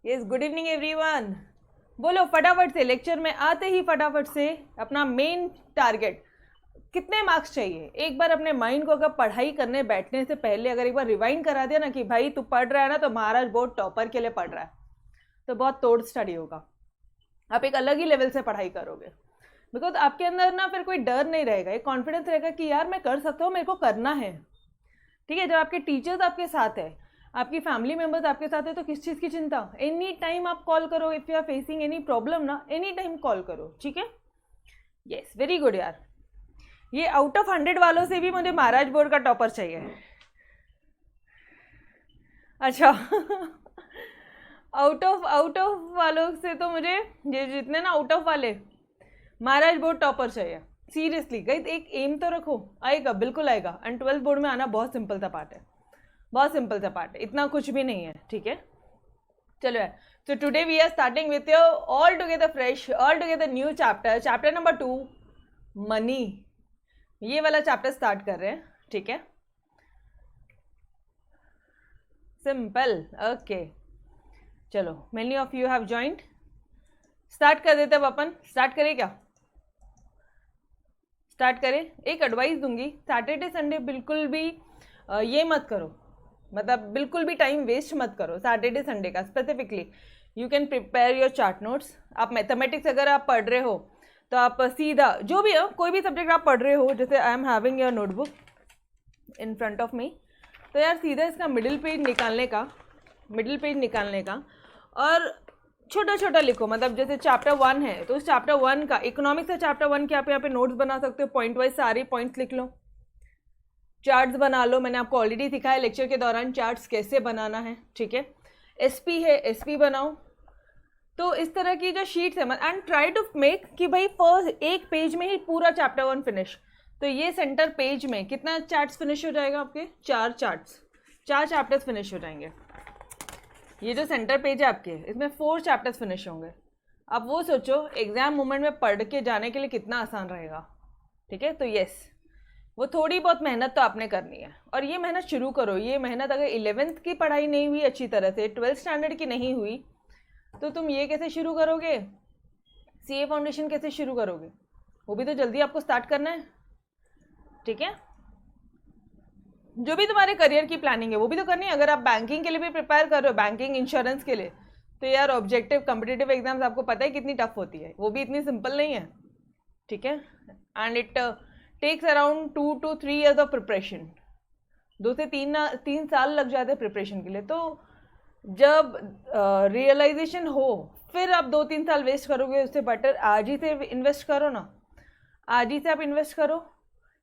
Yes, good evening everyone. बोलो फटाफट से, लेक्चर में आते ही फटाफट से अपना मेन टारगेट, कितने मार्क्स चाहिए। एक बार अपने माइंड को अगर पढ़ाई करने बैठने से पहले अगर एक बार रिवाइंड करा दिया ना कि भाई तू पढ़ रहा है ना तो महाराज बोर्ड टॉपर के लिए पढ़ रहा है, तो बहुत तोड़ स्टडी होगा। आप एक अलग ही लेवल से पढ़ाई करोगे, बिकॉज आपके अंदर ना फिर कोई डर नहीं रहेगा, एक कॉन्फिडेंस रहेगा कि यार मैं कर सकता हूँ, मेरे को करना है। ठीक है, जब आपके टीचर्स आपके साथ है, आपकी फैमिली मेंबर्स आपके साथ है, तो किस चीज़ की चिंता। एनी टाइम आप कॉल करो, if you are facing any problem ना, एनी टाइम कॉल करो। ठीक है, यस, वेरी गुड यार। ये आउट ऑफ 100 वालों से भी मुझे महाराज बोर्ड का टॉपर चाहिए। अच्छा आउट ऑफ वालों से तो मुझे ये जितने ना आउट ऑफ वाले महाराज बोर्ड टॉपर चाहिए। सीरियसली गाइस, एक एम तो रखो, आएगा, बिल्कुल आएगा। एंड 12th बोर्ड में आना बहुत सिंपल सा पार्ट है, बहुत सिंपल सा पार्ट है, इतना कुछ भी नहीं है। ठीक है, चलो यार। So today we are starting with your all together fresh, all together new chapter, chapter number 2, money. ये वाला चैप्टर स्टार्ट कर रहे हैं। ठीक है, सिंपल। ओके, चलो, many of you have joined. Start कर देते अब अपन। स्टार्ट करें क्या? स्टार्ट करें। एक एडवाइस दूंगी, सैटरडे संडे बिल्कुल भी ये मत करो, मतलब बिल्कुल भी टाइम वेस्ट मत करो सैटरडे संडे का। Specifically you can prepare your chart notes. आप मैथमेटिक्स अगर आप पढ़ रहे हो तो आप सीधा जो भी हो, कोई भी सब्जेक्ट आप पढ़ रहे हो, जैसे I am having your notebook in front of me, तो यार सीधा इसका मिडिल पेज निकालने का और छोटा छोटा लिखो। मतलब जैसे चैप्टर 1 है तो उस चैप्टर 1 का, इकोनॉमिक्स है चैप्टर 1 के, आप यहाँ पे नोट्स बना सकते हो, पॉइंट वाइज सारे पॉइंट्स लिख लो, चार्ट्स बना लो। मैंने आपको ऑलरेडी सिखाया लेक्चर के दौरान चार्ट्स कैसे बनाना है। ठीक है, एसपी है, एसपी बनाओ। तो इस तरह की जो शीट्स है, एंड ट्राई टू मेक कि भाई फर्स्ट एक पेज में ही पूरा चैप्टर 1 फिनिश। तो ये सेंटर पेज में कितना चार्ट्स फिनिश हो जाएगा आपके? 4 चैप्टर्स फिनिश हो जाएंगे। ये जो सेंटर पेज है आपके, इसमें 4 चैप्टर्स फिनिश होंगे। अब वो सोचो एग्जाम मोमेंट में पढ़ के जाने के लिए कितना आसान रहेगा। ठीक है, तो यस, वो थोड़ी बहुत मेहनत तो आपने करनी है, और ये मेहनत शुरू करो। ये मेहनत अगर 11th की पढ़ाई नहीं हुई अच्छी तरह से, 12th स्टैंडर्ड की नहीं हुई, तो तुम ये कैसे शुरू करोगे? सीए फाउंडेशन कैसे शुरू करोगे? वो भी तो जल्दी आपको स्टार्ट करना है। ठीक है, जो भी तुम्हारे करियर की प्लानिंग है वो भी तो करनी है। अगर आप बैंकिंग के लिए भी प्रिपेयर कर रहे हो, बैंकिंग इंश्योरेंस के लिए, तो यार ऑब्जेक्टिव कॉम्पिटिटिव एग्जाम्स आपको पता है कितनी टफ होती है, वो भी इतनी सिंपल नहीं है। ठीक है, and it takes around 2 to 3 years of preparation. 2 से 3 साल लग जाते हैं प्रिपरेशन के लिए। तो जब रियलाइजेशन हो फिर आप 2-3 साल वेस्ट करोगे, उससे बेटर आज ही से इन्वेस्ट करो ना। आज ही से आप इन्वेस्ट करो।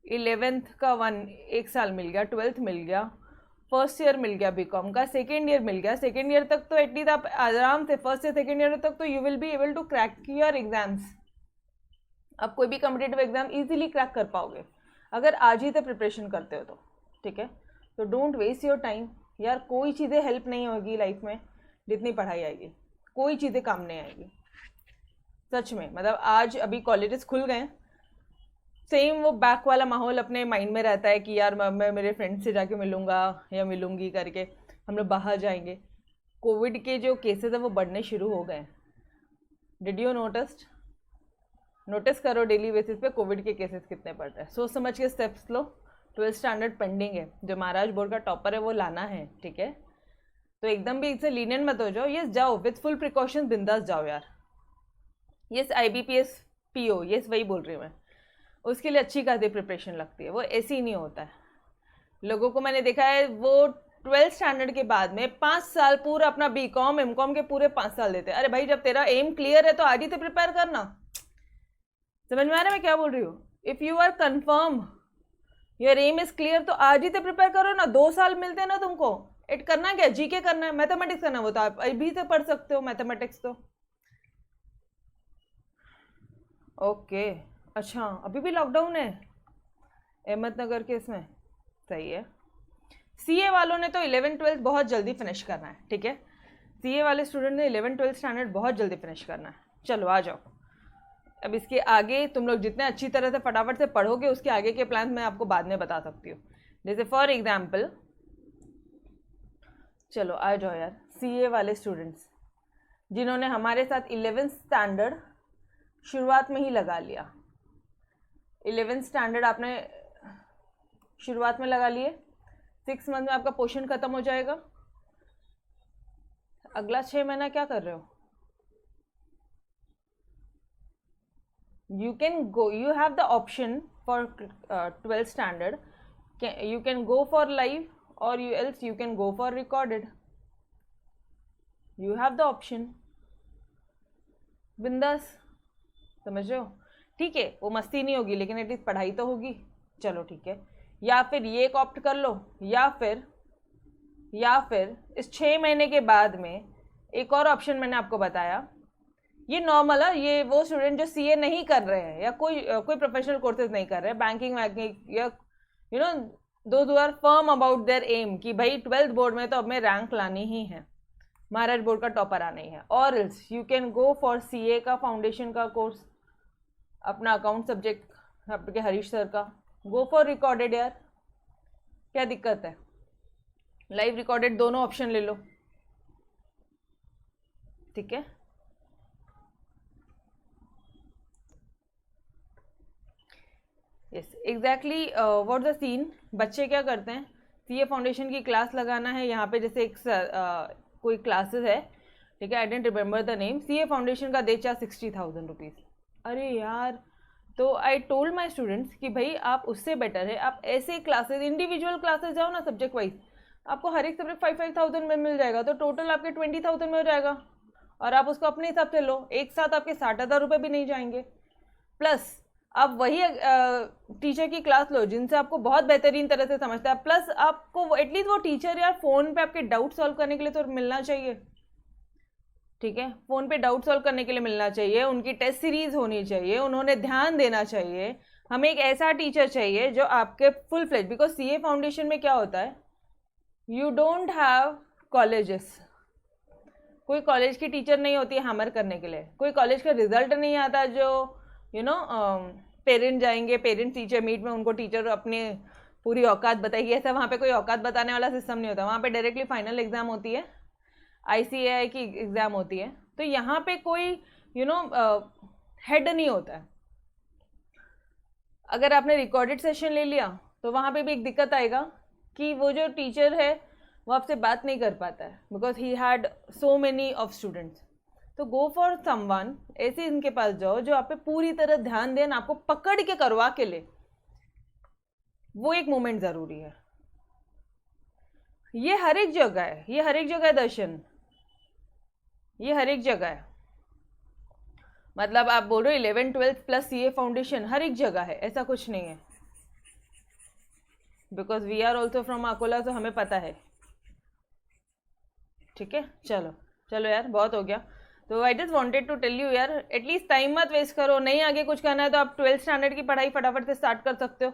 11th का 1 साल मिल गया, 12th मिल गया, फर्स्ट ईयर मिल गया बीकॉम का, सेकेंड ईयर मिल गया। सेकेंड ईयर तक तो एटलीस्ट आप आराम से, फर्स्ट से सेकेंड ईयर तक तो you will be able to crack your exams. आप कोई भी कॉम्पिटिटिव एग्जाम इजीली क्रैक कर पाओगे अगर आज ही से प्रिपरेशन करते हो तो। ठीक है, तो डोंट वेस्ट योर टाइम यार। कोई चीज़ें हेल्प नहीं होगी लाइफ में जितनी पढ़ाई आएगी, कोई चीज़ें काम नहीं आएगी सच में। मतलब आज अभी कॉलेजेस खुल गए, सेम वो बैक वाला माहौल अपने माइंड में रहता है कि यार मैं मेरे फ्रेंड से जाके मिलूंगा या मिलूंगी करके हम लोग बाहर जाएंगे। कोविड के जो केसेस है वो बढ़ने शुरू हो गए। डिड यू नोटिस करो डेली बेसिस पे कोविड के केसेस कितने बढ़ रहे हैं। सोच समझ के स्टेप्स लो। 12th स्टैंडर्ड पेंडिंग है, जो महाराज बोर्ड का टॉपर है वो लाना है। ठीक है, तो एकदम भी इससे लीनियंट मत हो जाओ। यस, जाओ विथ फुल प्रिकॉशन, बिंदास जाओ यार। यस, IBPS PO, यस वही बोल रही हूँ मैं। उसके लिए अच्छी खासी प्रिपरेशन लगती है, वो ऐसे ही नहीं होता है। लोगों को मैंने देखा है वो 12th स्टैंडर्ड के बाद में 5 साल पूरा अपना BCom MCom के पूरे 5 साल देते हैं। अरे भाई, जब तेरा एम क्लियर है तो आज ही से प्रिपेयर करना। समझ में आ रहा है मैं क्या बोल रही हूँ? If you are confirm your aim is clear तो आज ही से प्रिपेयर करो ना। 2 साल मिलते हैं ना तुमको। इट करना क्या, जीके करना है, मैथमेटिक्स करना, वो तो आप अभी से पढ़ सकते हो मैथमेटिक्स तो। ओके, अच्छा अभी भी लॉकडाउन है अहमदनगर के इसमें? सही है। सीए वालों ने तो 11th-12th बहुत जल्दी फिनिश करना है। ठीक है, सीए वाले स्टूडेंट ने 11th-12th स्टैंडर्ड बहुत जल्दी फिनिश करना है। चलो आ जाओ। अब इसके आगे तुम लोग जितने अच्छी तरह से फटाफट से पढ़ोगे, उसके आगे के प्लान मैं आपको बाद में बता सकती हूँ। जैसे फॉर एग्जाम्पल, चलो आ जाओ यार, सीए वाले स्टूडेंट्स, जिन्होंने हमारे साथ 11th स्टैंडर्ड शुरुआत में ही लगा लिया। 11th स्टैंडर्ड आपने शुरुआत में लगा लिए, 6 मंथ में आपका पोर्शन खत्म हो जाएगा। अगला 6 महीना क्या कर रहे हो? you have the option for 12th standard, you can go for live or else you can go for recorded, you have the option, बिंदास। समझ रहे हो? ठीक है, वो मस्ती नहीं होगी लेकिन एटलीस्ट पढ़ाई तो होगी। चलो ठीक है, या फिर ये एक ऑप्ट कर लो, या फिर इस 6 महीने के बाद में एक और ऑप्शन मैंने आपको बताया। ये नॉर्मल है, ये वो स्टूडेंट जो सीए नहीं कर रहे हैं या कोई प्रोफेशनल कोर्सेज नहीं कर रहे हैं, बैंकिंग वैकिंग या those who are firm about their aim कि भाई 12th बोर्ड में तो अब मैं रैंक लानी ही है, महाराष्ट्र बोर्ड का टॉपर आना ही है। और else you can go for CA का फाउंडेशन का कोर्स, अपना अकाउंट सब्जेक्ट आपके हरीश सर का, गो फॉर रिकॉर्डेड। यार क्या दिक्कत है? लाइव रिकॉर्डेड दोनों ऑप्शन ले लो, ठीक है। Yes exactly what the scene. बच्चे क्या करते हैं, सीए फाउंडेशन की क्लास लगाना है यहाँ पे, जैसे एक कोई क्लासेस है, ठीक है, I don't remember the name, CA foundation का दे चार्ज 60,000 रुपीज़। अरे यार, तो आई टोल्ड माई स्टूडेंट्स कि भाई आप उससे बेटर है आप ऐसे क्लासेस, इंडिविजुअल क्लासेस जाओ ना सब्जेक्ट वाइज, आपको हर एक सब्जेक्ट 5,000 में मिल जाएगा, तो टोटल आपके 20,000 में हो जाएगा। और आप उसको अपने हिसाब से लो, एक साथ आपके 60,000 रुपये भी नहीं जाएंगे। प्लस आप वही टीचर की क्लास लो जिनसे आपको बहुत बेहतरीन तरह से समझता है, प्लस आपको एटलीस्ट वो टीचर यार फ़ोन पे आपके डाउट सॉल्व करने के लिए तो मिलना चाहिए, ठीक है। फ़ोन पे डाउट सॉल्व करने के लिए मिलना चाहिए, उनकी टेस्ट सीरीज़ होनी चाहिए, उन्होंने ध्यान देना चाहिए। हमें एक ऐसा टीचर चाहिए जो आपके full fledge, because CA foundation में क्या होता है, यू डोंट हैव कॉलेजेस, कोई कॉलेज की टीचर नहीं होती है हैमर करने के लिए, कोई कॉलेज का रिजल्ट नहीं आता जो पेरेंट जाएंगे, पेरेंट टीचर मीट में उनको टीचर अपने पूरी औकात बताएगी, ऐसा वहाँ पे कोई औकात बताने वाला सिस्टम नहीं होता। वहाँ पे डायरेक्टली फाइनल एग्जाम होती है, ICAI की एग्ज़ाम होती है, तो यहाँ पे कोई हेड नहीं होता है। अगर आपने रिकॉर्डेड सेशन ले लिया तो वहाँ पे भी एक दिक्कत आएगा कि वो जो टीचर है वो आपसे बात नहीं कर पाता है, because he had so many of students. तो गो फॉर समवन, ऐसे इनके पास जाओ जो आप पे पूरी तरह ध्यान दें, आपको पकड़ के करवा के ले, वो एक मोमेंट ज़रूरी है। ये हर एक जगह है, ये हर एक जगह है दर्शन, ये हर एक जगह है। मतलब आप बोल रहे हो 11th 12th plus CA foundation, हर एक जगह है, ऐसा कुछ नहीं है। Because we are also from Akola, तो हमें पता है, ठीक है। चलो चलो यार, बहुत हो गया। तो I just wanted to tell you यार, एटलीस्ट टाइम मत वेस्ट करो। नहीं आगे कुछ करना है तो आप 12th स्टैंडर्ड की पढ़ाई फटाफट से स्टार्ट कर सकते हो।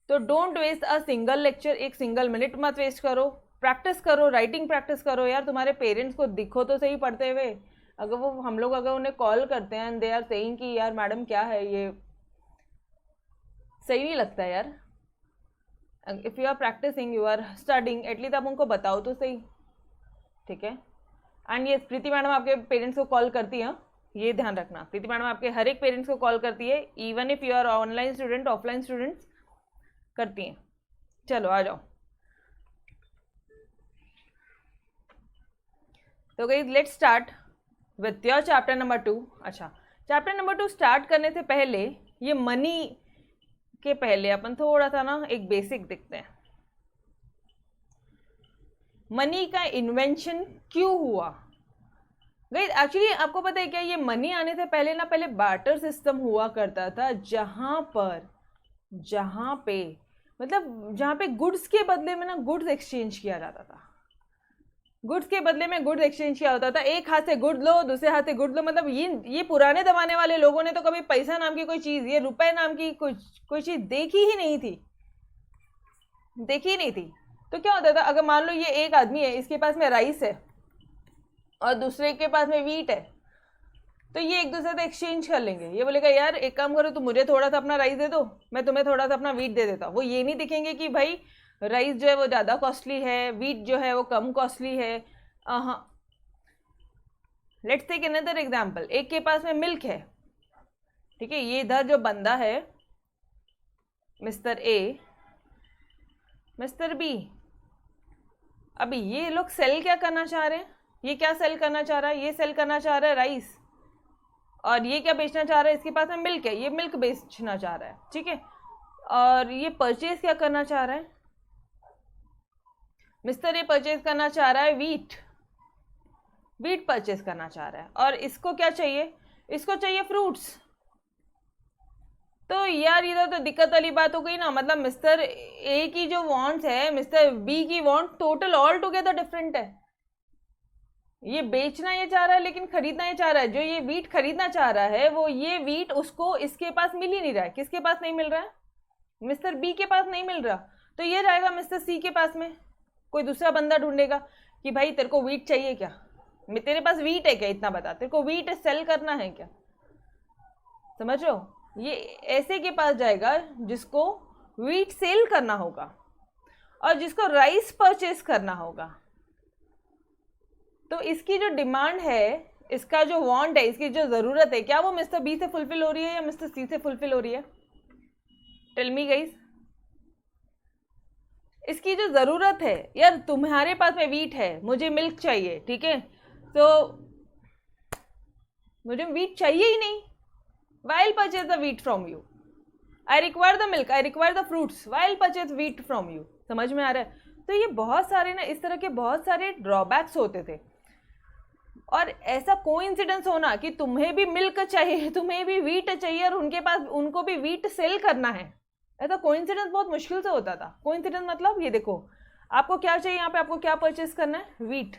तो don't waste a single lecture, एक सिंगल मिनट मत वेस्ट करो, प्रैक्टिस करो, राइटिंग प्रैक्टिस करो यार। तुम्हारे पेरेंट्स को दिखो तो सही पढ़ते हुए। अगर वो हम लोग अगर उन्हें कॉल करते हैं एंड दे आर सेइंग कि यार मैडम क्या है ये, सही नहीं लगता यार। If you are practicing, you are studying, at least आप उनको बताओ तो सही, ठीक है। एंड ये प्रीति मैडम आपके पेरेंट्स को कॉल करती है, ये ध्यान रखना, प्रीति मैडम आपके हर एक पेरेंट्स को कॉल करती है, even if you are online student, offline students करती हैं। चलो आ जाओ। तो guys let's start with your chapter number 2। अच्छा, चैप्टर नंबर 2 स्टार्ट करने से पहले, ये मनी के पहले अपन थोड़ा सा ना एक बेसिक देखते हैं। मनी का इन्वेंशन क्यों हुआ? गाइस एक्चुअली आपको पता है क्या, ये मनी आने से पहले ना, पहले बार्टर सिस्टम हुआ करता था, जहाँ पे गुड्स के बदले में ना गुड्स एक्सचेंज किया जाता था। गुड्स के बदले में गुड्स एक्सचेंज किया होता था। एक हाथ से गुड लो, दूसरे हाथ से गुड लो। मतलब ये पुराने जमाने वाले लोगों ने तो कभी पैसा नाम की कोई चीज़, ये रुपए नाम की कोई चीज़ देखी ही नहीं थी। तो क्या होता था, अगर मान लो ये एक आदमी है, इसके पास में राइस है और दूसरे के पास में वीट है, तो ये एक दूसरे से एक्सचेंज कर लेंगे। ये बोलेगा यार एक काम करो, तुम मुझे थोड़ा सा अपना राइस दे दो, मैं तुम्हें थोड़ा सा अपना वीट दे देता हूँ। वो ये नहीं दिखेंगे कि भाई राइस जो है वो ज़्यादा कॉस्टली है, वीट जो है वो कम कॉस्टली है। हाँ, लेट्स टेक अनदर एग्जांपल, एक के पास में मिल्क है, ठीक है, ये इधर जो बंदा है मिस्टर ए, मिस्टर बी, अभी ये लोग सेल क्या करना चाह रहे हैं, ये क्या सेल करना चाह रहा है, ये सेल करना चाह रहा है राइस, और ये क्या बेचना चाह रहा है, इसके पास में मिल्क है, ये मिल्क बेचना चाह रहा है, ठीक है, और ये परचेज क्या करना चाह रहा है, मिस्टर ए परचेज करना चाह रहा है वीट, वीट परचेज करना चाह रहा है, और इसको क्या चाहिए, इसको चाहिए फ्रूट्स। तो यार इधर तो दिक्कत वाली बात हो गई ना, मतलब मिस्टर ए की जो वांट्स है मिस्टर बी की want total all together different है। ये बेचना ये चाह रहा है लेकिन खरीदना ये चाह रहा है, जो ये वीट खरीदना चाह रहा है वो ये वीट उसको इसके पास मिल ही नहीं रहा है। किसके पास नहीं मिल रहा है, मिस्टर बी के पास नहीं मिल रहा, तो ये जाएगा मिस्टर सी के पास में, कोई दूसरा बंदा ढूंढेगा कि भाई तेरे को वीट चाहिए क्या, तेरे पास वीट है क्या, इतना बता, तेरे को वीट सेल करना है क्या, समझ रहे हो। ये ऐसे के पास जाएगा जिसको वीट सेल करना होगा और जिसको राइस परचेस करना होगा। तो इसकी जो डिमांड है, इसका जो वांट है, इसकी जो ज़रूरत है, क्या वो मिस्टर बी से फुलफिल हो रही है या मिस्टर सी से फुलफिल हो रही है, टेल मी गाइस। इसकी जो ज़रूरत है, यार तुम्हारे पास में वीट है, मुझे मिल्क चाहिए, ठीक है, तो मुझे वीट चाहिए ही नहीं, why I'll purchase the wheat from you, I require the milk, I require the fruits, why I'll purchase wheat from you। समझ में आ रहा है। तो ये बहुत सारे ना इस तरह के बहुत सारे ड्रॉबैक्स होते थे, और ऐसा कोइंसिडेंस होना कि तुम्हें भी मिल्क चाहिए, तुम्हें भी वीट चाहिए और उनके पास उनको भी वीट सेल करना है, ऐसा कोइंसिडेंस बहुत मुश्किल से होता था। कोइंसिडेंस मतलब ये देखो, आपको क्या चाहिए, यहाँ पे आपको क्या परचेस करना है, वीट,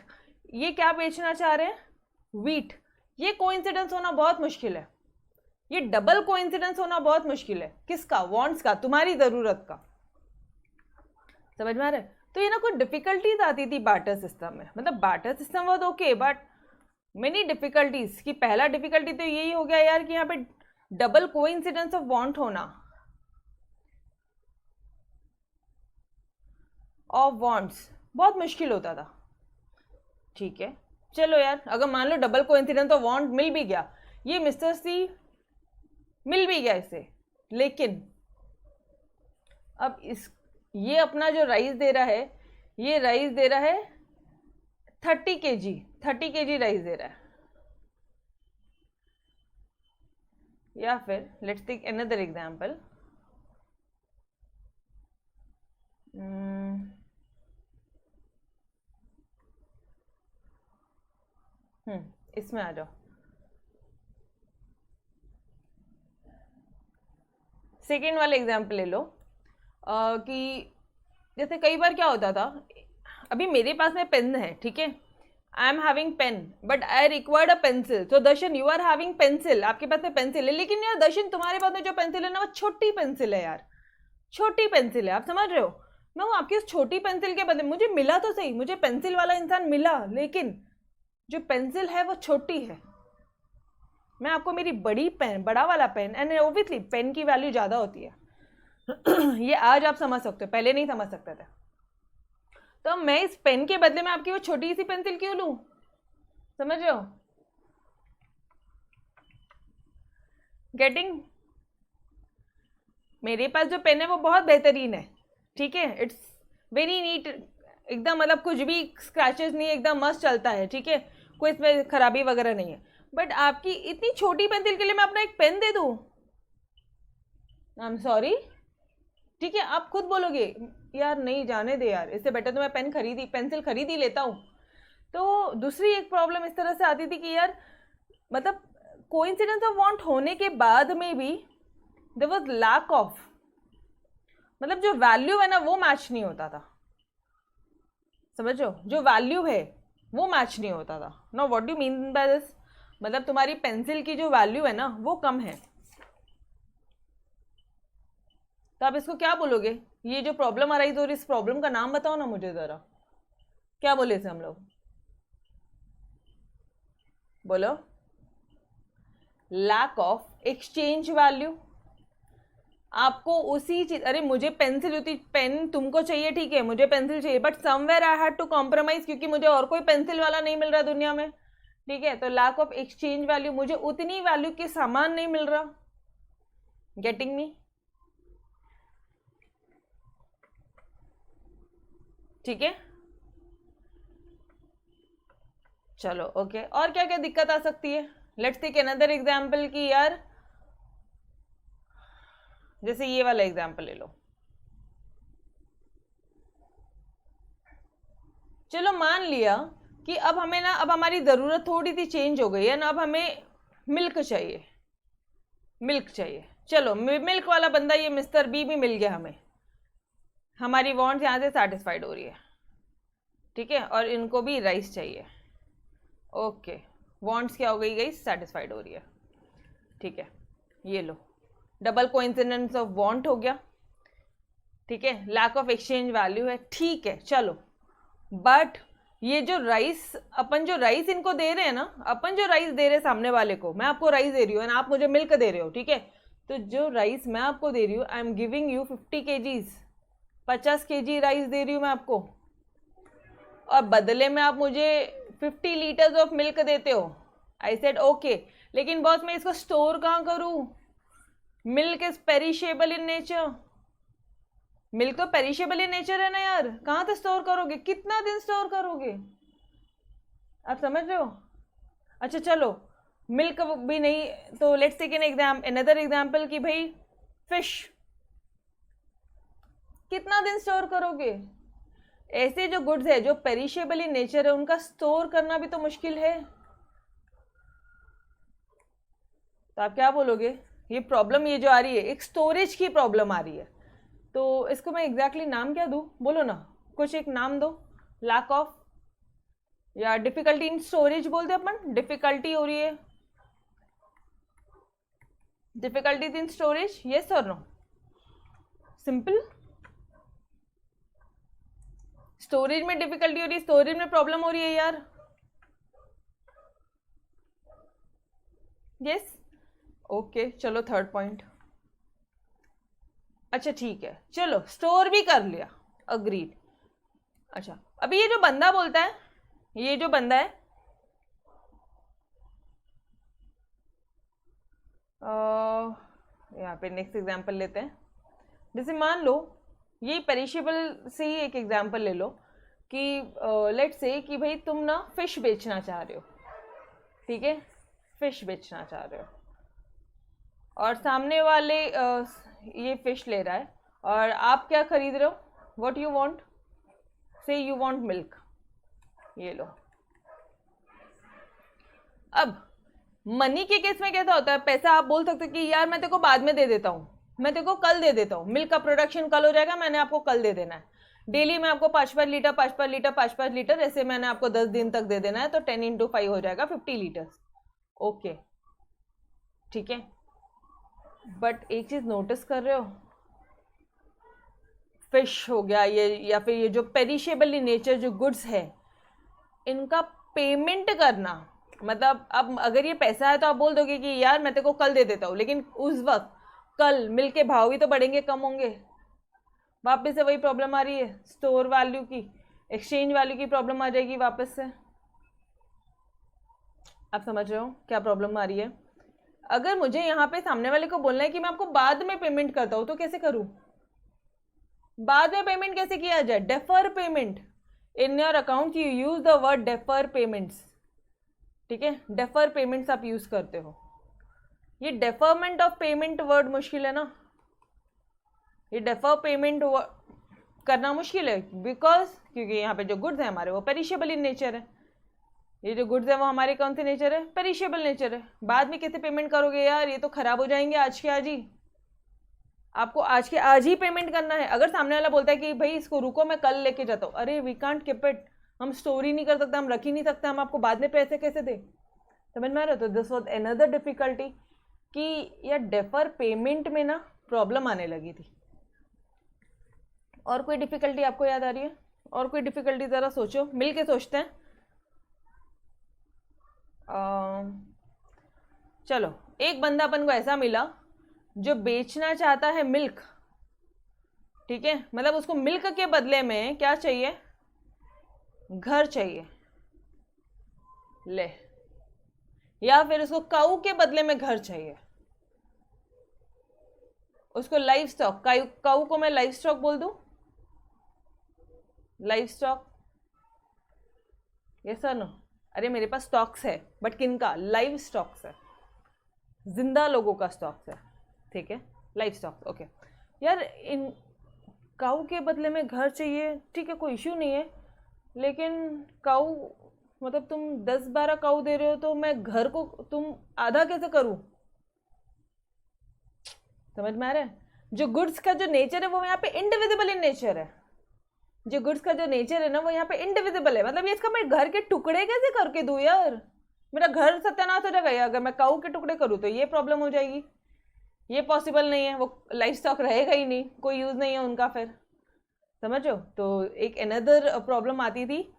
ये क्या बेचना चाह रहे हैं, वीट, ये कोइंसिडेंस होना बहुत मुश्किल है, ये डबल कोइंसिडेंस होना बहुत मुश्किल है। किसका, वांट्स का, तुम्हारी ज़रूरत का, समझ में आ रहा है। तो ये ना कुछ डिफिकल्टीज आती थी बार्टर सिस्टम में, मतलब barter system was okay but many difficulties. की पहला डिफिकल्टी तो यही हो गया यार कि यहाँ पे डबल कोइंसिडेंस ऑफ वांट होना, ऑफ वांट्स, बहुत मुश्किल होता था। ठीक है, चलो यार, अगर मान लो डबल कोइंसिडेंस ऑफ वांट मिल भी गया, ये मिस्टर सी मिल भी गया इसे, लेकिन अब इस ये अपना जो राइस दे रहा है, ये राइस दे रहा है 30 kg राइस दे रहा है। या फिर लेट्स टेक अनदर एग्जांपल, इसमें आ जाओ, सेकेंड वाला एग्जाम्पल ले लो। कि जैसे कई बार क्या होता था, अभी मेरे पास में पेन है, ठीक है, I am having pen but I required a pencil, तो दर्शन यू आर हैविंग पेंसिल, आपके पास में पेंसिल है, लेकिन यार दर्शन तुम्हारे पास में जो पेंसिल है ना वो छोटी पेंसिल है यार, छोटी पेंसिल है, आप समझ रहे हो। मैं वो आपकी उस छोटी पेंसिल के बदले, मुझे मिला तो सही, मुझे पेंसिल वाला इंसान मिला, लेकिन जो पेंसिल है वो छोटी है, मैं आपको मेरी बड़ी पेन, बड़ा वाला पेन, एंड ओबियसली पेन की वैल्यू ज़्यादा होती है ये आज आप समझ सकते हो, पहले नहीं समझ सकते थे। तो मैं इस पेन के बदले में आपकी वो छोटी सी पेंसिल क्यों लूं, समझ रहे हो, गेटिंग। मेरे पास जो पेन है वो बहुत बेहतरीन है, ठीक है, इट्स वेरी नीट, एकदम मतलब कुछ भी स्क्रैचेस नहीं, एकदम मस्त चलता है, ठीक है, कोई इसमें खराबी वगैरह नहीं है। बट आपकी इतनी छोटी पेंसिल के लिए मैं अपना एक पेन दे दूं, आई एम सॉरी, ठीक है, आप खुद बोलोगे यार नहीं जाने दे यार, इससे बेटर तो मैं पेंसिल खरीद ही लेता हूँ। तो दूसरी एक प्रॉब्लम इस तरह से आती थी कि यार मतलब कोइंसिडेंस ऑफ वांट होने के बाद में भी देयर वाज लैक ऑफ, मतलब जो वैल्यू है ना वो मैच नहीं होता था, समझो, जो वैल्यू है वो मैच नहीं होता था। Now what do mean by this, मतलब तुम्हारी पेंसिल की जो वैल्यू है ना वो कम है, तो आप इसको क्या बोलोगे, ये जो प्रॉब्लम आ रही है, तो इस प्रॉब्लम का नाम बताओ ना मुझे जरा, क्या बोले इसे हम लोग, बोलो, लैक ऑफ एक्सचेंज वैल्यू। आपको उसी चीज, अरे मुझे पेंसिल होती, पेन तुमको चाहिए, ठीक है, मुझे पेंसिल चाहिए, but somewhere I had to compromise, क्योंकि मुझे और कोई पेंसिल वाला नहीं मिल रहा दुनिया में, ठीक है, तो लैक ऑफ एक्सचेंज वैल्यू, मुझे उतनी वैल्यू के सामान नहीं मिल रहा। Getting me? ठीक है, चलो ओके। और क्या क्या दिक्कत आ सकती है? लेट्स टेक अनदर एग्जांपल कि यार जैसे ये वाला एग्जांपल ले लो। चलो मान लिया कि अब हमें ना, अब हमारी ज़रूरत थोड़ी सी चेंज हो गई है ना, अब हमें मिल्क चाहिए, मिल्क चाहिए। चलो मिल्क वाला बंदा ये मिस्टर बी भी मिल गया हमें, हमारी वांट्स यहाँ से सेटिस्फाइड हो रही है। ठीक है, और इनको भी राइस चाहिए। ओके, वांट्स क्या हो गई गई? सेटिस्फाइड हो रही है। ठीक है, ये लो, डबल कोइंसिडेंस ऑफ वांट हो गया। ठीक है, लैक ऑफ एक्सचेंज वैल्यू है। ठीक है, चलो, बट ये जो राइस, अपन जो राइस इनको दे रहे हैं ना, अपन जो राइस दे रहे हैं सामने वाले को, मैं आपको राइस दे रही हूँ, आप मुझे मिल्क दे रहे हो। ठीक है, तो जो राइस मैं आपको दे रही हूँ, I am giving you 50 kgs, 50 kg rice दे रही हूँ मैं आपको, और बदले में आप मुझे 50 लीटर्स ऑफ मिल्क देते हो। आई सेड ओके, लेकिन बॉस मैं इसको स्टोर कहाँ करूँ? Milk is perishable in nature, milk तो पेरिशेबल इन नेचर है ना यार, कहाँ से स्टोर करोगे? कितना दिन स्टोर करोगे? आप समझ रहे हो? अच्छा चलो, मिल्क भी नहीं, तो लेट्स टेक अनदर एग्जांपल कि भाई फिश, कितना दिन स्टोर करोगे? ऐसे जो गुड्स है जो पेरिशेबल इन नेचर है, उनका स्टोर करना भी तो मुश्किल है। तो आप क्या बोलोगे? ये प्रॉब्लम ये जो आ रही है, एक स्टोरेज की प्रॉब्लम आ रही है। तो इसको मैं एग्जैक्टली नाम क्या दूँ? बोलो ना, कुछ एक नाम दो। लैक ऑफ या डिफिकल्टी इन स्टोरेज बोल दे अपन, डिफिकल्टी हो रही है, डिफिकल्टी इन स्टोरेज, यस और नो? सिंपल, स्टोरेज में डिफिकल्टी हो रही है, स्टोरेज में प्रॉब्लम हो रही है यार। यस, ओके, चलो थर्ड पॉइंट। अच्छा ठीक है, चलो स्टोर भी कर लिया, अग्रीड। अच्छा, अभी ये जो बंदा बोलता है, ये जो बंदा है, यहाँ पे नेक्स्ट एग्जांपल लेते हैं। जैसे मान लो ये पेरिशेबल से ही एक एग्जांपल ले लो कि लेट्स से कि भाई तुम ना फिश बेचना चाह रहे हो। ठीक है, फिश बेचना चाह रहे हो, और सामने वाले ये फिश ले रहा है, और आप क्या खरीद रहे हो? What you want? से यू वांट मिल्क, ये लो। अब मनी के केस में कैसा होता है? पैसा आप बोल सकते हो कि यार मैं तेरे को बाद में दे देता हूँ, मैं तेरे को कल दे देता हूँ, मिल्क का प्रोडक्शन कल हो जाएगा, मैंने आपको कल दे देना है, डेली में आपको 5-5 लीटर 5-5 लीटर 5-5 लीटर ऐसे मैंने आपको 10 दिन तक दे देना है, तो 10 × 5 हो जाएगा 50 लीटर। ओके, ठीक है, बट एक चीज नोटिस कर रहे हो, फिश हो गया ये, या फिर ये जो पेरिशेबल इन नेचर जो गुड्स है, इनका पेमेंट करना, मतलब अब अगर ये पैसा है तो आप बोल दोगे कि यार मैं तेरे को कल दे देता हूँ, लेकिन उस वक्त कल मिल्क के भाव भी तो बढ़ेंगे, कम होंगे। वापस से वही प्रॉब्लम आ रही है, स्टोर वैल्यू की, एक्सचेंज वैल्यू की प्रॉब्लम आ जाएगी वापस से। आप समझ रहे हो क्या प्रॉब्लम आ रही है? अगर मुझे यहाँ पे सामने वाले को बोलना है कि मैं आपको बाद में पेमेंट करता हूँ, तो कैसे करूँ? बाद में पेमेंट कैसे किया जाए? Defer payment. In your account you use the word defer payments. ठीक है, डेफर पेमेंट्स आप यूज करते हो। ये डेफरमेंट ऑफ पेमेंट वर्ड मुश्किल है ना, ये डेफर पेमेंट करना मुश्किल है, बिकॉज क्योंकि यहाँ पे जो गुड्स है हमारे वो पेरिशेबल इन नेचर है। ये जो गुड्स है वो हमारे कौन से नेचर है? पेरिशेबल नेचर है। बाद में कैसे पेमेंट करोगे यार? ये तो खराब हो जाएंगे आज के आज ही। आपको आज के आज ही पेमेंट करना है। अगर सामने वाला बोलता है कि भाई इसको रुको मैं कल लेके जाता हूँ, अरे वी कांट कीप इट, हम स्टोर ही नहीं कर सकते, हम रख ही नहीं सकते, हम आपको बाद में पैसे कैसे दें? समझ में आ रहा? तो दिस वॉज अनदर डिफिकल्टी कि यह डेफर पेमेंट में ना प्रॉब्लम आने लगी थी। और कोई डिफिकल्टी आपको याद आ रही है? और कोई डिफिकल्टी ज़रा सोचो, मिल के सोचते हैं। चलो, एक बंदा अपन को ऐसा मिला जो बेचना चाहता है मिल्क। ठीक है, मतलब उसको मिल्क के बदले में क्या चाहिए? घर चाहिए। ले, या फिर उसको काऊ के बदले में घर चाहिए, उसको लाइव स्टॉक, काऊ को मैं लाइव स्टॉक बोल दूं, लाइव स्टॉक, ये सर नो, अरे मेरे पास स्टॉक्स है, बट किनका, लाइव स्टॉक्स है, जिंदा लोगों का स्टॉक्स है, ठीक है, लाइव स्टॉक्स, ओके। यार इन काऊ के बदले में घर चाहिए, ठीक है, कोई इश्यू नहीं है, लेकिन काऊ मतलब तुम 10-12 काऊ दे रहे हो, तो मैं घर को तुम आधा कैसे करूं? समझ में आ रहा है? जो गुड्स का जो नेचर है वो यहाँ पे इंडिविजिबल इन नेचर है, जो गुड्स का जो नेचर है ना वो यहाँ पे इंडिविजिबल है, मतलब ये इसका मैं घर के टुकड़े कैसे करके दूं यार, मेरा घर सत्यानाश हो जाएगा अगर मैं काऊ के टुकड़े करूँ तो, ये प्रॉब्लम हो जाएगी, ये पॉसिबल नहीं है, वो लाइफ स्टॉक रहेगा ही नहीं, कोई यूज नहीं है उनका फिर, समझो। तो एक अनदर प्रॉब्लम आती थी,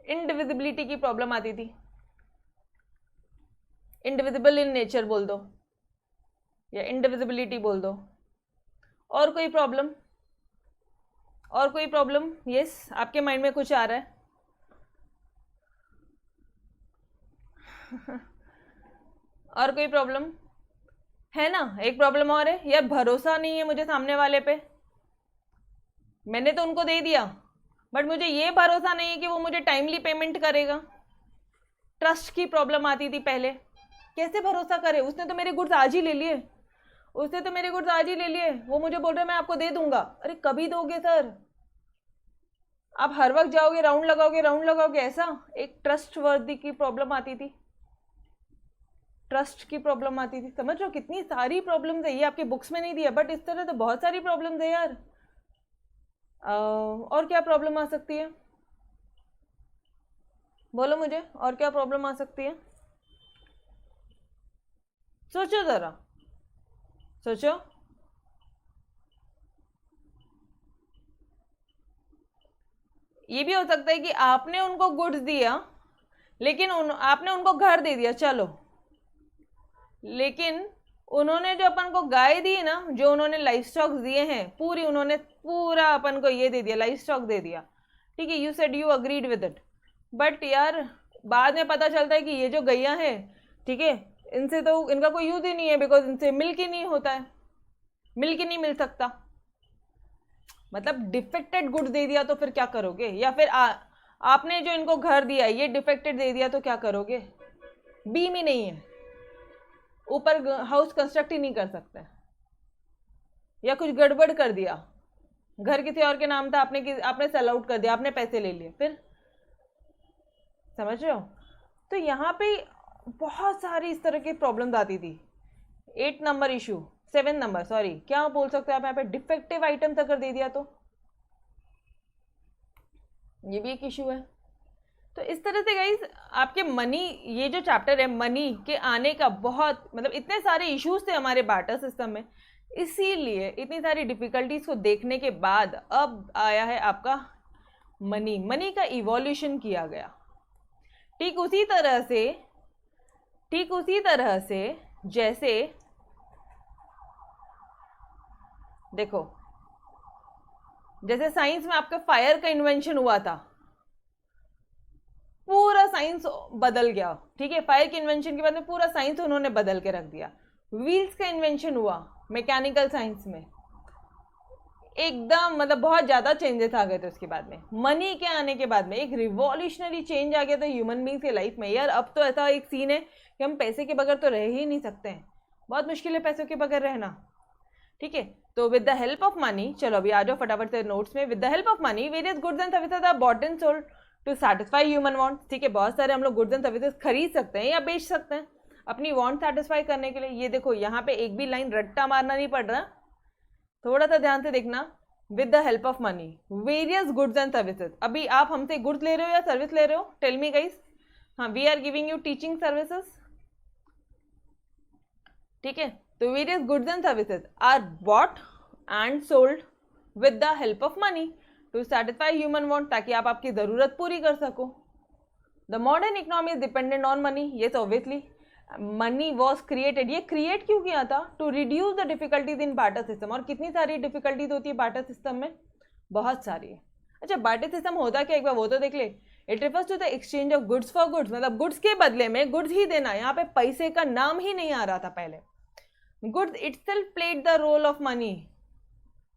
इंडिविजिबिलिटी की प्रॉब्लम आती थी, इंडिविजिबल इन नेचर बोल दो या इंडिविजिबिलिटी बोल दो। और कोई प्रॉब्लम, और कोई प्रॉब्लम? यस, आपके माइंड में कुछ आ रहा है? और कोई प्रॉब्लम है ना? एक प्रॉब्लम और है यार, भरोसा नहीं है मुझे सामने वाले पे, मैंने तो उनको दे दिया बट मुझे ये भरोसा नहीं है कि वो मुझे टाइमली पेमेंट करेगा। ट्रस्ट की प्रॉब्लम आती थी पहले, कैसे भरोसा करे, उसने तो मेरे गुड्स आज ही ले लिए, उसने तो मेरे गुड्स आज ही ले लिए, वो मुझे बोल रहा है मैं आपको दे दूंगा, अरे कभी दोगे सर, आप हर वक्त जाओगे राउंड लगाओगे, ऐसा एक ट्रस्ट वर्दी की प्रॉब्लम आती थी, ट्रस्ट की प्रॉब्लम आती थी। समझ रहे हो कितनी सारी प्रॉब्लम्स है, ये आपके बुक्स में नहीं दिया बट इस तरह तो बहुत सारी प्रॉब्लम्स है यार। और क्या प्रॉब्लम आ सकती है, बोलो मुझे, और क्या प्रॉब्लम आ सकती है? सोचो जरा, सोचो। ये भी हो सकता है कि आपने उनको गुड्स दिया लेकिन आपने उनको घर दे दिया, चलो, लेकिन उन्होंने जो अपन को गाय दी ना, जो उन्होंने लाइफ स्टॉक दिए हैं पूरी, उन्होंने पूरा अपन को ये दे दिया, लाइफ स्टॉक दे दिया, ठीक है, you said you agreed with it, but यार बाद में पता चलता है कि ये जो गैया है, ठीक है, इनसे तो इनका कोई यूज ही नहीं है, बिकॉज इनसे मिल्क ही नहीं होता है, मिल्क ही नहीं मिल सकता, मतलब डिफेक्टेड गुड्स दे दिया तो फिर क्या करोगे? या फिर आपने जो इनको घर दिया ये डिफेक्टेड दे दिया तो क्या करोगे? बीम ही नहीं है, ऊपर हाउस कंस्ट्रक्ट ही नहीं कर सकते, या कुछ गड़बड़ कर दिया, घर किसी और के नाम था, आपने सेल आउट कर दिया, आपने पैसे ले लिए, फिर समझ रहे हो? तो यहाँ पे बहुत सारी इस तरह की प्रॉब्लम्स आती थी। 7 नंबर सॉरी, क्या बोल सकते हैं आप यहाँ पे, डिफेक्टिव आइटम्स अगर दे दिया तो ये भी एक इशू है। तो इस तरह से गाइस आपके मनी, ये जो चैप्टर है मनी के आने का बहुत, मतलब इतने सारे इश्यूज थे हमारे बार्टर सिस्टम में, इसीलिए इतनी सारी डिफिकल्टीज को देखने के बाद अब आया है आपका मनी का इवोल्यूशन किया गया। ठीक उसी तरह से जैसे देखो, जैसे साइंस में आपका फायर का इन्वेंशन हुआ था, पूरा साइंस बदल गया, ठीक है, फायर के इन्वेंशन के बाद में पूरा साइंस उन्होंने बदल के रख दिया। व्हील्स का इन्वेंशन हुआ मैकेनिकल साइंस में, एकदम मतलब बहुत ज़्यादा चेंजेस आ गए थे उसके बाद में। मनी के आने के बाद में एक रिवॉल्यूशनरी चेंज आ गया था ह्यूमन बींग्स की लाइफ में। यार अब तो ऐसा एक सीन है कि हम पैसे के बगैर तो रह ही नहीं सकते हैं, बहुत मुश्किल है पैसों के बगैर रहना, ठीक है। तो with the help of money, चलो अभी आ जाओ फटाफट से नोट्स में। With the help of money various goods and services are bought and sold to satisfy human wants, ठीक है, बहुत सारे हम लोग गुड्स एंड सर्विसेज खरीद सकते हैं या बेच सकते हैं अपनी वांट सेटिस्फाई करने के लिए। ये देखो यहाँ पे एक भी लाइन रट्टा मारना नहीं पड़ रहा, थोड़ा सा ध्यान से देखना। With the help of money various goods and services, अभी आप हमसे गुड्स ले रहे हो या सर्विस ले रहे हो, टेल मी गाइस। हाँ, we are giving you teaching services, ठीक है। तो various goods and services are bought and sold with the help of money to satisfy human want, ताकि आप आपकी जरूरत पूरी कर सको। The modern economy is dependent on money, yes obviously money was created, ये क्रिएट क्यों किया था? To reduce the difficulties in barter system. और कितनी सारी डिफिकल्टीज होती है बार्टर सिस्टम में, बहुत सारी है। अच्छा बार्टर सिस्टम होता क्या, एक बार वो तो देख ले। It refers to the exchange of goods for goods, मतलब गुड्स के बदले में गुड्स ही देना। यहाँ पे पैसे का नाम ही नहीं आ रहा था पहले। Goods itself played the role of money.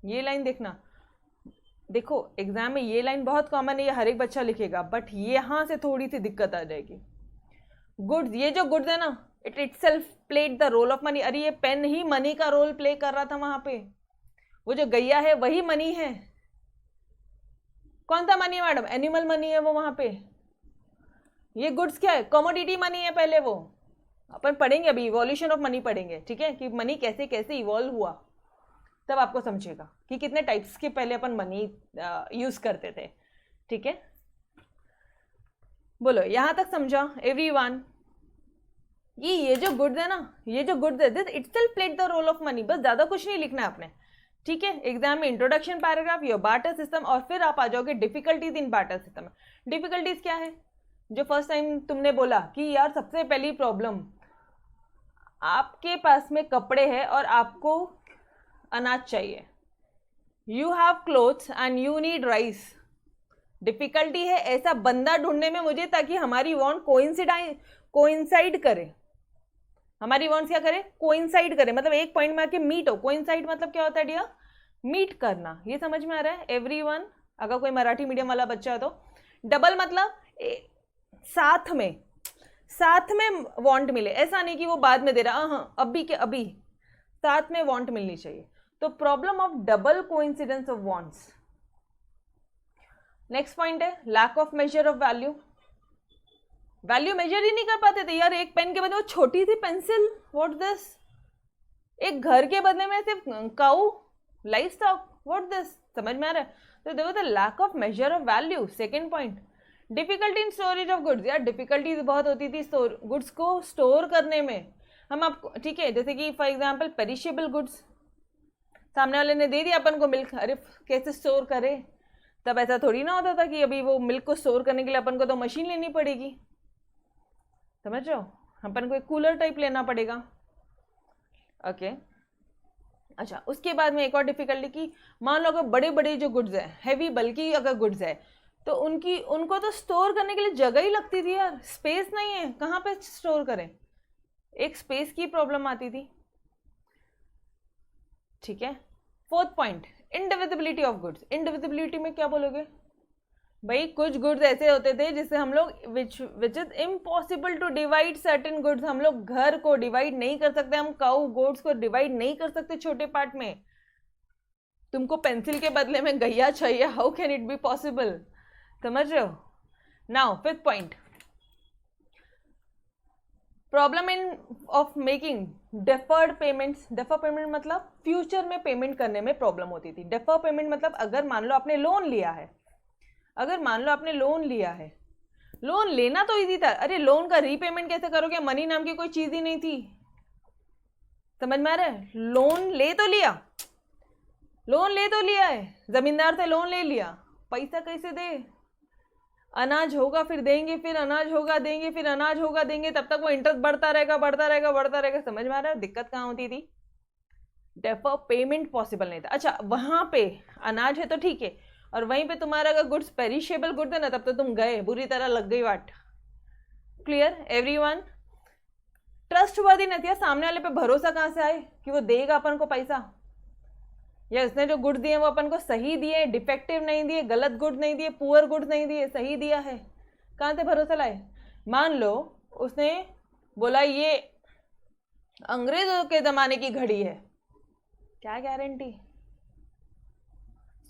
ये लाइन देखना, देखो एग्जाम में ये लाइन बहुत कॉमन है, ये हर एक बच्चा लिखेगा, बट यहाँ से थोड़ी सी दिक्कत आ जाएगी। गुड्स, ये जो गुड्स है ना, it itself played the role of money. अरे ये पेन ही मनी का रोल प्ले कर रहा था वहां पे, वो जो गैया है वही मनी है। कौन सा मनी मैडम? एनिमल मनी है वो वहां पे। ये गुड्स क्या है? कमोडिटी मनी है। पहले वो अपन पढ़ेंगे, अभी इवोल्यूशन ऑफ मनी पढ़ेंगे, ठीक है, कि मनी कैसे कैसे इवॉल्व हुआ, तब आपको समझेगा कि कितने टाइप्स के पहले अपन मनी यूज करते थे। ठीक है, बोलो यहां तक समझा एवरीवन? ये जो गुड्स है ना, ये जो गुड्स है, this itself played the role of money. बस ज्यादा कुछ नहीं लिखना है आपने, ठीक है। एग्जाम में introduction paragraph, your barter system, और फिर आप आ जाओगे difficulties in barter system. Difficulties क्या है? जो फर्स्ट टाइम तुमने बोला कि यार सबसे पहली प्रॉब्लम, आपके पास में कपड़े हैं और आपको अनाज चाहिए। You have clothes and you need rice. Difficulty है ऐसा बंदा ढूंढने में मुझे, ताकि हमारी वांट कोइंसाइड करे। हमारी वांट्स क्या करे? कोइंसाइड करे, मतलब एक पॉइंट में आके मीट हो। कोइंसाइड मतलब क्या होता है डियर? मीट करना। ये समझ में आ रहा है एवरीवन? अगर कोई मराठी मीडियम वाला बच्चा है तो डबल मतलब साथ में वांट मिले, ऐसा नहीं कि वो बाद में दे रहा, हाँ अभी के अभी, साथ में वांट मिलनी चाहिए। तो problem of double coincidence of wants. Next point है lack of measure of value. Value measure ही नहीं कर पाते थे यार। एक पेन के बदले वो छोटी सी पेंसिल, व्हाट दिस? एक घर के बदले में सिर्फ cow, livestock, what this? समझ में आ रहा है? तो देखो the lack of measure of value. Second point, difficulty in storage of goods. यार डिफिकल्टीज बहुत होती थी गुड्स को स्टोर करने में। हम आपको, ठीक है, जैसे कि फॉर एग्जाम्पल पेरिशेबल गुड्स, सामने वाले ने दे दिया अपन को मिल्क, अरे कैसे स्टोर करे? तब ऐसा थोड़ी ना होता था कि अभी वो मिल्क को स्टोर करने के लिए अपन को तो मशीन लेनी पड़ेगी, समझ रहे हो? अपन को एक कूलर टाइप लेना पड़ेगा। ओके, अच्छा, उसके बाद में एक और डिफिकल्टी की, मान लो अगर बड़े बड़े जो गुड्स है, हैवी बल्कि अगर गुड्स है, तो उनको तो स्टोर करने के लिए जगह ही लगती थी यार, स्पेस नहीं है, कहाँ पे स्टोर करें? एक स्पेस की प्रॉब्लम आती थी। ठीक है, फोर्थ पॉइंट, इंडिविजिबिलिटी ऑफ गुड्स। इंडिविजिबिलिटी में क्या बोलोगे भाई? कुछ गुड्स ऐसे होते थे जिससे हम लोग which is impossible to divide certain goods. हम लोग घर को डिवाइड नहीं कर सकते, हम काऊ गोड्स को डिवाइड नहीं कर सकते छोटे पार्ट में। तुमको पेंसिल के बदले में गैया चाहिए, how can it be possible? समझ रहे हो? Now fifth point, problem in of making deferred payments. Defer payment मतलब फ्यूचर में पेमेंट करने में प्रॉब्लम होती थी। डेफर पेमेंट मतलब अगर मान लो आपने लोन लिया है, लोन लेना तो इजी था, अरे लोन का रीपेमेंट कैसे करोगे? मनी नाम की कोई चीज ही नहीं थी। समझ में आ रहा है? लोन ले तो लिया है, जमींदार से लोन ले लिया, पैसा कैसे दे? अनाज होगा फिर देंगे, फिर अनाज होगा देंगे, फिर अनाज होगा देंगे, तब तक वो इंटरेस्ट बढ़ता रहेगा। समझ में आ रहा है दिक्कत कहाँ होती थी? डेफर पेमेंट पॉसिबल नहीं था। अच्छा, वहां पे अनाज है तो ठीक है, और वहीं पे तुम्हारा अगर गुड्स पेरिशेबल गुड्स है ना, तब तो तुम गए, बुरी तरह लग गई वाट। Clear everyone? ट्रस्ट वर्दी नहीं थी, सामने वाले पे भरोसा कहाँ से आए कि वो देगा अपन को पैसा, या उसने जो गुड्स दिए वो अपन को सही दिए, डिफेक्टिव नहीं दिए, गलत गुड्स नहीं दिए, पुअर गुड्स नहीं दिए, सही दिया है। कहाँ से भरोसा लाए? मान लो उसने बोला ये अंग्रेजों के जमाने की घड़ी है, क्या गारंटी?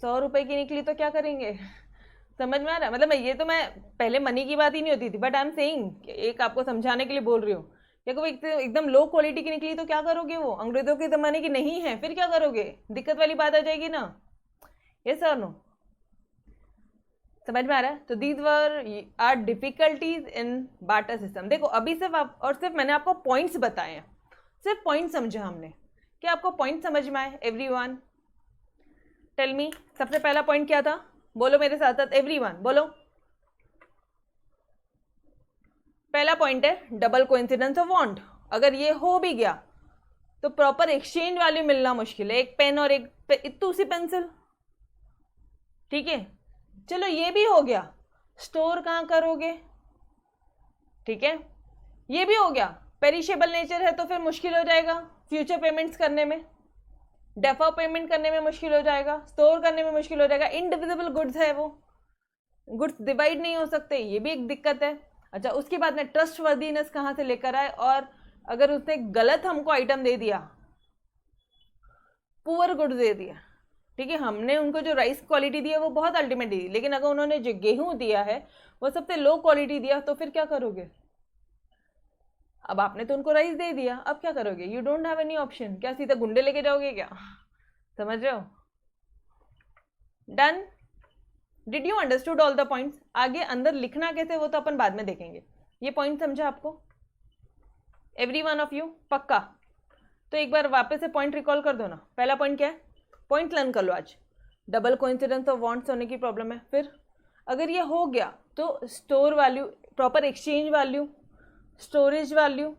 100 रुपए की निकली तो क्या करेंगे? समझ में आ रहा है? मतलब ये तो मैं पहले मनी की बात ही नहीं होती थी, बट आई एम सेइंग, एक आपको समझाने के लिए बोल रही हूँ। या कोई एकदम लो क्वालिटी की निकली तो क्या करोगे? वो अंग्रेजों के जमाने की नहीं है, फिर क्या करोगे? दिक्कत वाली बात आ जाएगी ना। यस और नो? समझ में आ रहा है? तो these were are difficulties in barter system. देखो अभी सिर्फ मैंने आपको पॉइंट्स बताए हैं, सिर्फ पॉइंट समझा हमने। क्या आपको पॉइंट समझ में आए एवरीवन? टेल मी, सबसे पहला पॉइंट क्या था? बोलो मेरे साथ साथ एवरीवन, बोलो। पहला पॉइंट है डबल कोइंसिडेंस ऑफ वांट। अगर ये हो भी गया तो प्रॉपर एक्सचेंज वैल्यू मिलना मुश्किल है, एक पेन और एक इतू सी पेंसिल। ठीक है, चलो ये भी हो गया स्टोर कहाँ करोगे, ठीक है। ये भी हो गया, पेरिशेबल नेचर है तो फिर मुश्किल हो जाएगा फ्यूचर पेमेंट्स करने में, डेफर पेमेंट करने में मुश्किल हो जाएगा, स्टोर करने में मुश्किल हो जाएगा। इनडिविजिबल गुड्स है, वो गुड्स डिवाइड नहीं हो सकते, ये भी एक दिक्कत है। अच्छा, उसके बाद में ट्रस्ट वर्दीनेस कहाँ से लेकर आए, और अगर उसने गलत हमको आइटम दे दिया, पुअर गुड्स दे दिया, ठीक है, हमने उनको जो राइस क्वालिटी दी है वो बहुत अल्टीमेट दी, लेकिन अगर उन्होंने जो गेहूं दिया है वो सबसे लो क्वालिटी दिया, तो फिर क्या करोगे। अब आपने तो उनको राइस दे दिया, अब क्या करोगे, you don't have any option. क्या सीधा गुंडे लेके जाओगे क्या, समझ रहे हो। Done, did you understood all the points. आगे अंदर लिखना कैसे वो तो अपन बाद में देखेंगे। ये पॉइंट समझा आपको, एवरी वन ऑफ यू, पक्का। तो एक बार वापस से पॉइंट रिकॉल कर दो ना। पहला पॉइंट क्या है, पॉइंट लर्न कर लो आज, डबल कोइंसिडेंस ऑफ वांट्स होने की प्रॉब्लम है। फिर अगर ये हो गया तो store value, proper exchange value, storage value,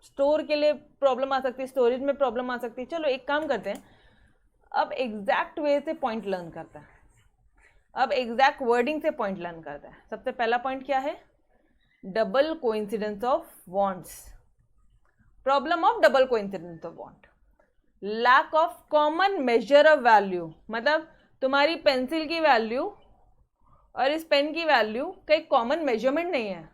store के लिए प्रॉब्लम आ सकती है, स्टोरेज में प्रॉब्लम आ सकती है। चलो एक काम करते हैं, अब एग्जैक्ट वे से पॉइंट लर्न करते हैं, अब एग्जैक्ट वर्डिंग से पॉइंट लर्न करते हैं। सबसे पहला पॉइंट क्या है, double coincidence of wants, problem of double coincidence of want, lack of common measure of value, मतलब तुम्हारी पेंसिल की वैल्यू और इस पेन की वैल्यू का एक कॉमन मेजरमेंट नहीं है।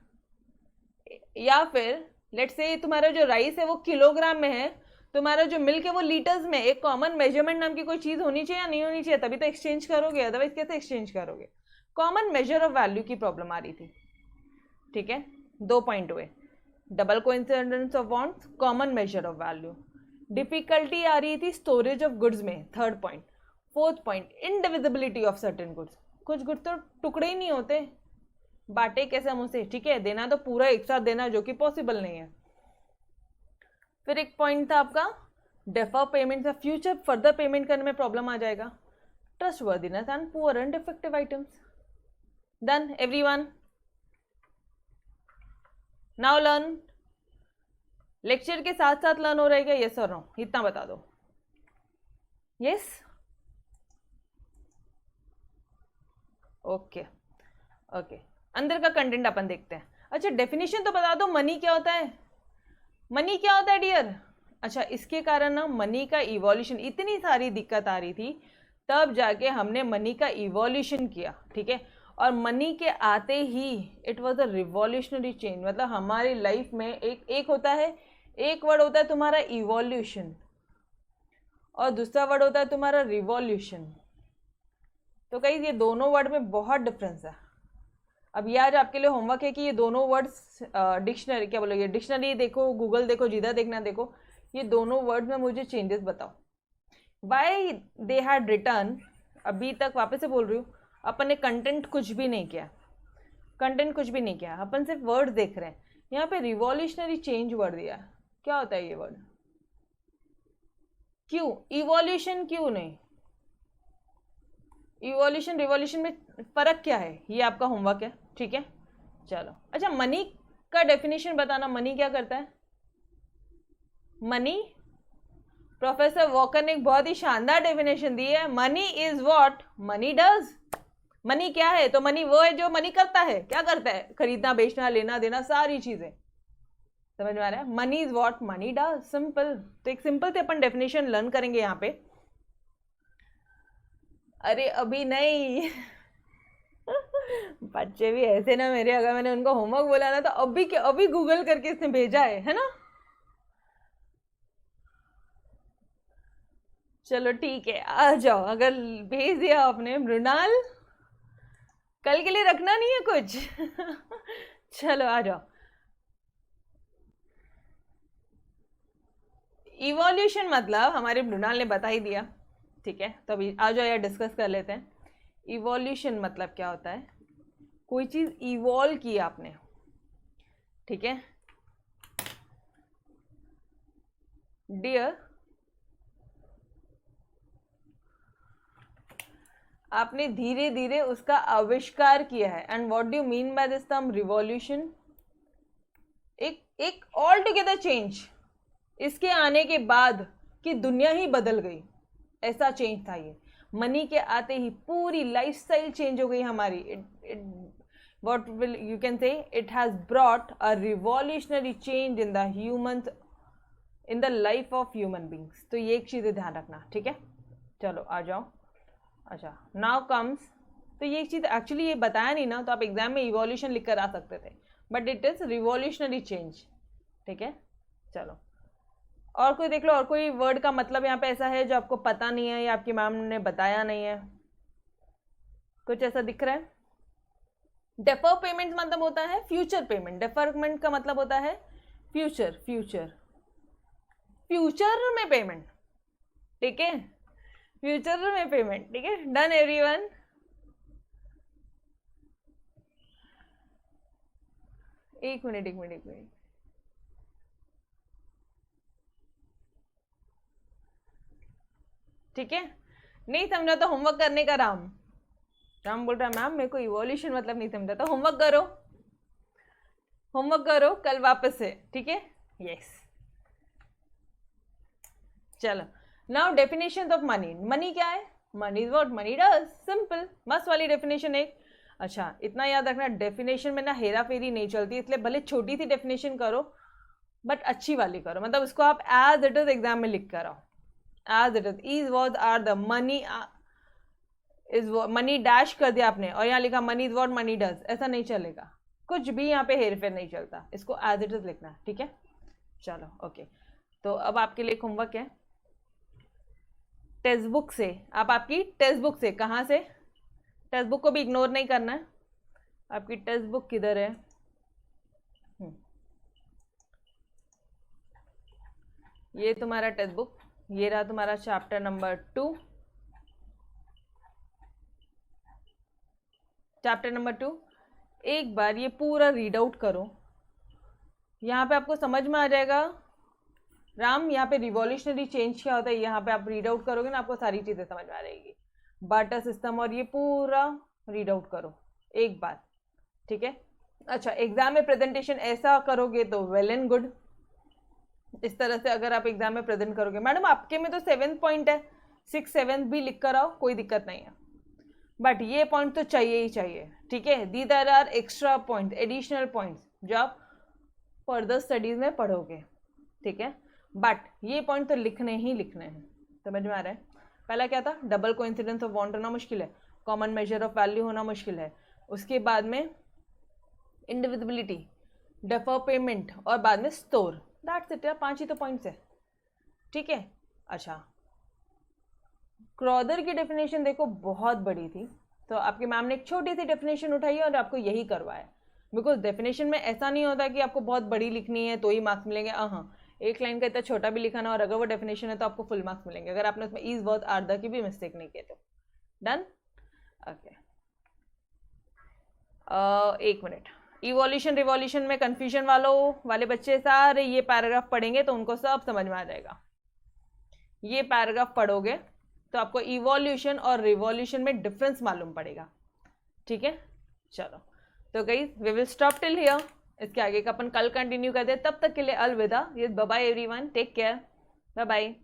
या फिर लेट्स से तुम्हारा जो राइस है वो किलोग्राम में है, तुम्हारा जो मिल्क है वो लीटर्स में। एक कॉमन मेजरमेंट नाम की कोई चीज़ होनी चाहिए या नहीं होनी चाहिए, तभी तो एक्सचेंज करोगे, अदरवाइज कैसे एक्सचेंज करोगे। कॉमन मेजर ऑफ वैल्यू की प्रॉब्लम आ रही थी, ठीक है। 2 पॉइंट हुए, double coincidence of wants, common measure of value. Difficulty आ रही थी स्टोरेज ऑफ गुड्स में, 3rd point. 4th point, indivisibility of certain goods, कुछ गुड्स तो टुकड़े ही नहीं होते, बांटे कैसे हम उसे, ठीक है, देना तो पूरा एक साथ देना, जो कि पॉसिबल नहीं है। फिर एक पॉइंट था आपका डेफर पेमेंट से फ्यूचर फर्दर पेमेंट करने में प्रॉब्लम आ जाएगा। Trust worthiness and poor and defective items. Done everyone, now learn. Lecture के साथ साथ लर्न हो रहेगा, यस और नो, इतना बता दो। Yes, okay okay. अंदर का कंटेंट अपन देखते हैं। अच्छा, डेफिनेशन तो बता दो, मनी क्या होता है, मनी क्या होता है डियर। अच्छा, इसके कारण ना मनी का इवोल्यूशन, इतनी सारी दिक्कत आ रही थी, तब जाके हमने मनी का इवोल्यूशन किया, ठीक है। और मनी के आते ही it was a revolutionary change, मतलब हमारी लाइफ में एक होता है, एक वर्ड होता है तुम्हारा इवोल्यूशन और दूसरा वर्ड होता है तुम्हारा रिवॉल्यूशन। तो कहीं ये दोनों वर्ड में बहुत डिफरेंस है। अब ये आज आपके लिए होमवर्क है कि ये दोनों वर्ड्स डिक्शनरी, क्या बोलोगे, डिक्शनरी देखो, गूगल देखो, जिधर देखना देखो, ये दोनों वर्ड में मुझे चेंजेस बताओ, वाई दे हैड रिटर्न। अभी तक वापस से बोल रही हूँ, अपन ने कंटेंट कुछ भी नहीं किया, कंटेंट कुछ भी नहीं किया, अपन सिर्फ वर्ड देख रहे हैं। यहाँ पे रिवॉल्यूशनरी चेंज वर्ड दिया, क्या होता है ये वर्ड, क्यों इवोल्यूशन, क्यों नहीं इवोल्यूशन, रिवॉल्यूशन में फर्क क्या है, ये आपका होमवर्क है, ठीक है। चलो, अच्छा मनी का डेफिनेशन बताना, मनी क्या करता है। मनी, प्रोफेसर वॉकर ने एक बहुत ही शानदार डेफिनेशन दी है, money is what money does. Money क्या है, तो मनी वो है जो मनी करता है, क्या करता है, खरीदना, बेचना, लेना देना, सारी चीजें, समझ में आ रहा है। Money is what money does, simple. तो एक सिंपल से अपन डेफिनेशन लर्न करेंगे यहाँ पे। अरे अभी नहीं बच्चे भी ऐसे ना मेरे, अगर मैंने उनको होमवर्क बोला ना तो अभी गूगल करके इसने भेजा है ना। चलो ठीक है, आ जाओ, अगर भेज दिया आपने मृणाल, कल के लिए रखना नहीं है कुछ चलो आ जाओ। इवोल्यूशन मतलब हमारे मृणाल ने बता ही दिया, ठीक है। तो अभी आ जाओ यार, डिस्कस कर लेते हैं। इवोल्यूशन मतलब क्या होता है, कोई चीज इवॉल्व की आपने, ठीक है डियर, आपने धीरे धीरे उसका आविष्कार किया है। And what do you mean by this term revolution, एक ऑल टुगेदर चेंज, इसके आने के बाद कि दुनिया ही बदल गई, ऐसा चेंज था ये। मनी के आते ही पूरी लाइफस्टाइल चेंज हो गई हमारी। what will you can say, it has brought a revolutionary change in the humans, in the life of human beings. तो ये एक चीज़ें ध्यान रखना, ठीक है. चलो आ जाओ. अच्छा, now comes, तो ये एक चीज़ एक्चुअली ये बताया नहीं ना, तो आप एग्जाम में इवोल्यूशन लिख कर आ सकते थे, but it is revolutionary change, ठीक है. चलो और कोई देख लो, और कोई वर्ड का मतलब यहाँ पे ऐसा है जो आपको पता नहीं है या आपकी मैम ने बताया नहीं है, कुछ ऐसा दिख रहा है. डेफर पेमेंट मतलब होता है फ्यूचर पेमेंट. डेफरमेंट का मतलब होता है फ्यूचर, फ्यूचर फ्यूचर में पेमेंट, ठीक है. फ्यूचर में पेमेंट, ठीक है. Done everyone. एक मिनट. ठीक है. नहीं समझा तो होमवर्क करने का. राम बोल रहा है मैम मेरे को इवोल्यूशन मतलब नहीं समझा, तो होमवर्क करो कल वापस से, ठीक है. यस. चलो now definition of money. Money क्या है? Money is what money does. Simple, मस्त वाली डेफिनेशन एक. अच्छा इतना याद रखना, डेफिनेशन में ना हेरा फेरी नहीं चलती, इसलिए भले छोटी सी डेफिनेशन करो बट अच्छी वाली करो. मतलब इसको आप एज इट इज एग्जाम में लिख कर आओ. As it is. Is was are the money is money dash कर दिया आपने और यहाँ लिखा money is what money does, ऐसा नहीं चलेगा. कुछ भी यहाँ पे हेर फेर नहीं चलता, इसको एज इट इज लिखना है, ठीक है. चलो ओके. तो अब आपके लिए होमवर्क है टेक्स्ट बुक से. आप आपकी टेक्स्ट बुक से, कहाँ से? टेक्स्ट बुक को भी इग्नोर नहीं करना है. आपकी टेक्स्ट बुक किधर है? ये तुम्हारा टेक्स्ट बुक, ये रहा तुम्हारा चैप्टर नंबर 2. चैप्टर नंबर 2 एक बार ये पूरा रीड आउट करो. यहाँ पे आपको समझ में आ जाएगा राम, यहाँ पे रिवॉल्यूशनरी चेंज क्या होता है. यहाँ पे आप रीड आउट करोगे ना, आपको सारी चीज़ें समझ में आ जाएगी. बार्टर सिस्टम, और ये पूरा रीड आउट करो एक बार, ठीक है. अच्छा एग्जाम में प्रेजेंटेशन ऐसा करोगे तो वेल एंड गुड. इस तरह से अगर आप एग्जाम में प्रेजेंट करोगे, मैडम आपके में तो 7th पॉइंट है, 6th 7th भी लिख कर आओ, कोई दिक्कत नहीं है, बट ये पॉइंट तो चाहिए ही चाहिए, ठीक है. The there are extra point, additional points जो आप फर्दर स्टडीज में पढ़ोगे, ठीक है. बट ये पॉइंट तो लिखने ही लिखने हैं. समझ में आ रहा है? पहला क्या था? डबल कोइंसिडेंस ऑफ वांट होना मुश्किल है, कॉमन मेजर ऑफ वैल्यू होना मुश्किल है, उसके बाद में इंडिविजिबिलिटी, डेफर पेमेंट, और बाद में स्टोर. दैट्स इट यार, 5 ही तो पॉइंट्स है, ठीक है. अच्छा क्रॉदर की डेफिनेशन देखो बहुत बड़ी थी, तो आपकी मैम ने एक छोटी सी डेफिनेशन उठाई है और आपको यही करवाया. बिकॉज डेफिनेशन में ऐसा नहीं होता कि आपको बहुत बड़ी लिखनी है तो ही मार्क्स मिलेंगे. हाँ, एक लाइन का इतना छोटा भी लिखा ना, और अगर वो डेफिनेशन है तो आपको फुल मार्क्स मिलेंगे, अगर आपने उसमें is worth are the key भी मिस्टेक नहीं किए तो. डन. ओके. एक मिनट. इवोल्यूशन रिवॉल्यूशन में कंफ्यूजन वाले बच्चे सारे ये पैराग्राफ पढ़ेंगे तो उनको सब समझ में आ जाएगा. ये पैराग्राफ पढ़ोगे तो आपको इवोल्यूशन और रिवॉल्यूशन में डिफरेंस मालूम पड़ेगा, ठीक है. चलो तो guys we will stop till here. इसके आगे का अपन कल कंटिन्यू करते हैं. तब तक के लिए अलविदा. Bye bye everyone, take care, bye bye.